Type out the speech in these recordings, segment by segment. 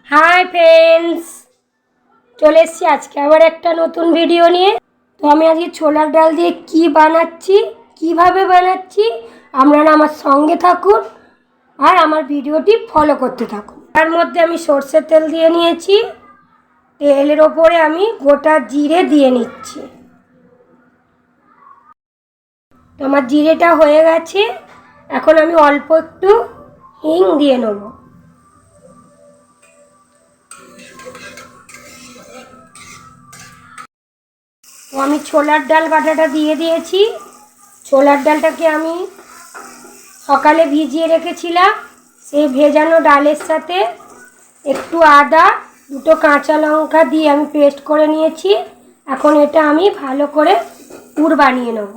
Hi friends चले एসেছি আজকে আবার একটা নতুন ভিডিও নিয়ে। তো আমি আজকে ছোলার ডাল দিয়ে কি বানাচ্ছি, কিভাবে বানাচ্ছি আপনারা আমার সঙ্গে থাকুন আর আমার ভিডিওটি ফলো করতে থাকুন। তার মধ্যে আমি সরষের তেল দিয়ে নিয়েছি, তেলের ওপরে আমি গোটা জিরে দিয়ে নিচ্ছি। তো আমার জিরেটা হয়ে গেছে, এখন আমি অল্প একটু হিং দিয়ে নেব। তো আমি ছোলার ডাল বাটাটা দিয়ে দিয়েছি। ছোলার ডালটাকে আমি সকালে ভিজিয়ে রেখেছিলাম, সেই ভেজানো ডালের সাথে একটু আদা, দুটো কাঁচা লঙ্কা দিয়ে আমি পেস্ট করে নিয়েছি। এখন এটা আমি ভালো করে পুর বানিয়ে নেব।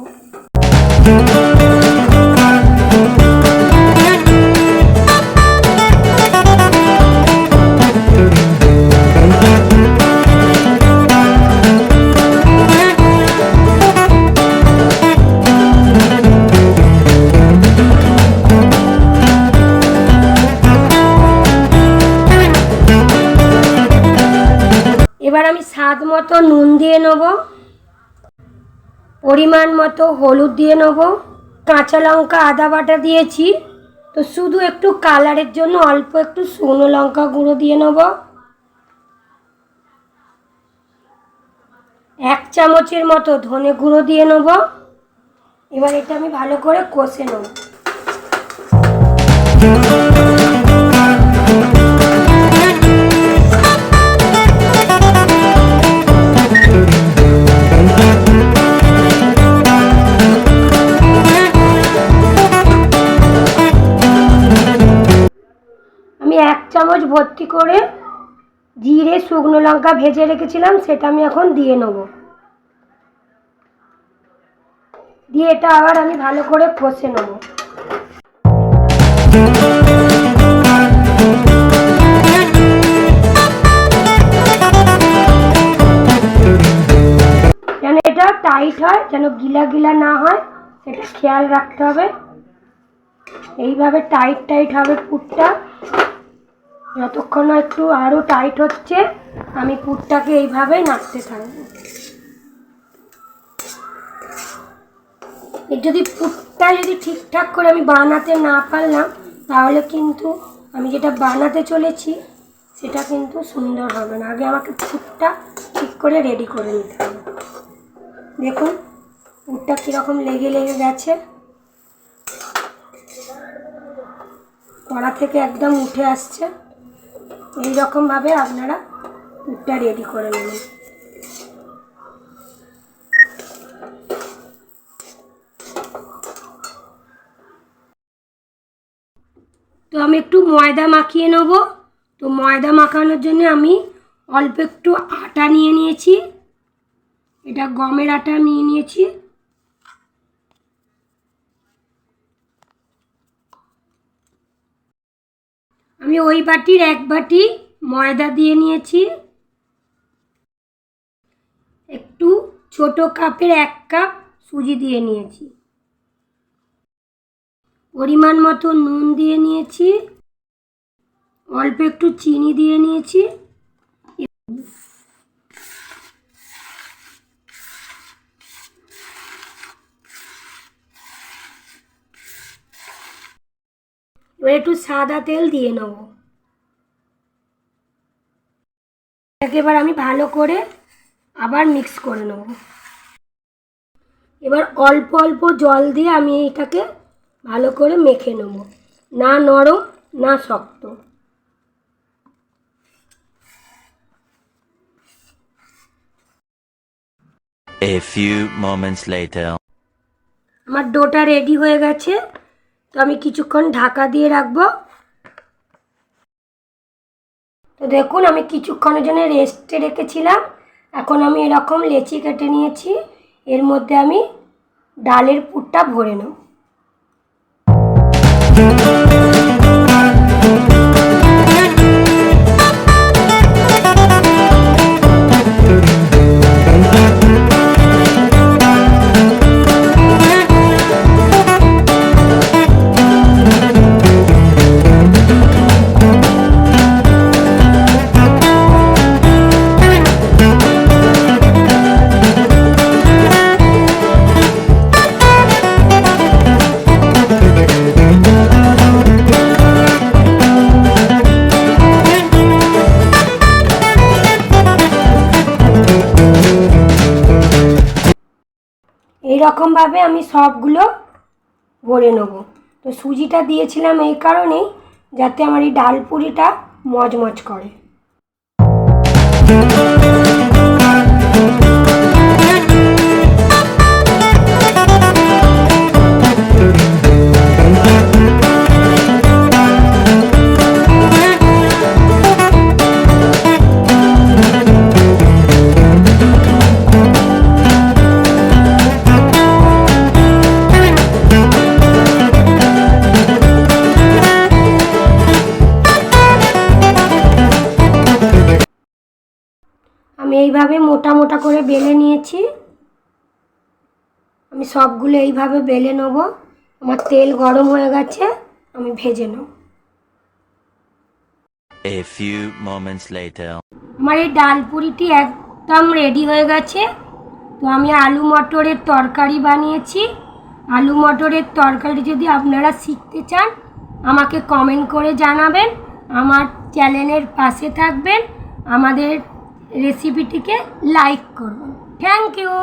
এবার আমি স্বাদ মতো নুন দিয়ে নেব, পরিমাণ মতো হলুদ দিয়ে নেব, কাঁচা লঙ্কা আদা বাটা দিয়েছি। তো শুধু একটু কালারের জন্য অল্প একটু শুকনো লঙ্কা গুঁড়ো দিয়ে নেব। 1 চামচের মতো ধনে গুঁড়ো দিয়ে নেব। এবার এটা আমি ভালো করে কষে নেব। আমি 1 চামচ ভর্তি করে জিরে শুকনো লঙ্কা ভেজে রেখেছিলাম, সেটা আমি এখন দিয়ে নেব। দিয়ে এটা আবার আমি ভালো করে কষে নেব। যেন এটা টাইট হয়, যেন গিলা গিলা না হয়, সেটা খেয়াল রাখতে হবে। এইভাবে টাইট টাইট হবে পুরটা। যতক্ষণ না একটু আরও টাইট হচ্ছে আমি পুরটাকে এইভাবেই নাড়তে থাকবো। যদি পুরটা ঠিকঠাক করে আমি বানাতে না পারলাম, তাহলে কিন্তু আমি যেটা বানাতে চলেছি সেটা কিন্তু সুন্দর হবে না। আগে আমাকে পুরটা ঠিক করে রেডি করে নিতে হবে। দেখুন পুরটা কীরকম লেগে লেগে গেছে, কড়া থেকে একদম উঠে আসছে। এই রকমভাবে আপনারা পুরটা রেডি করে নেবেন। তো আমি একটু ময়দা মাখিয়ে নেব। তো ময়দা মাখানোর জন্য আমি অল্প একটু আটা নিয়ে নিয়েছি, এটা গমের আটা নিয়ে নিয়েছি। আমি ওই বাটির 1 বাটি ময়দা দিয়ে নিয়েছি। একটু ছোট কাপের 1 কাপ সুজি দিয়ে নিয়েছি। পরিমাণ মতো নুন দিয়ে নিয়েছি, অল্প একটু চিনি দিয়ে নিয়েছি। এবার একটু সাদা তেল দিয়ে নেব। এবার আমি ভালো করে আবার মিক্স করে নেব। এবার অল্প অল্প জল দিয়ে আমি এটাকে ভালো করে মেখে নেব, না নরম না শক্ত। A few moments later. আমার ডোটা রেডি হয়ে গেছে। তো আমি কিছুক্ষণ ঢাকা দিয়ে রাখবো। তো দেখুন আমি কিছুক্ষণের জন্য রেস্টে রেখেছিলাম। এখন আমি এরকম লেচি কেটে নিয়েছি, এর মধ্যে আমি ডালের পুরটা ভরে নেব। রকমভাবে আমি সবগুলো ভরে নেব। তো সুজিটা দিয়েছিলাম এই কারণেই যাতে আমার এই ডাল পুরিটা মচমচ করে। আমি এইভাবে মোটা মোটা করে বেলে নিয়েছি। আমি সবগুলো এইভাবে বেলে নেব। আমার তেল গরম হয়ে গেছে, আমি ভেজে নেব। A few moments later. আমার এই ডাল পুরিটি একদম রেডি হয়ে গেছে। তো আমি আলু মটরের তরকারি বানিয়েছি। আলু মটরের তরকারি যদি আপনারা শিখতে চান আমাকে কমেন্ট করে জানাবেন, আমার চ্যানেলের পাশে থাকবেন, আমাদের রেসিপিটিকে লাইক করুন। Thank you.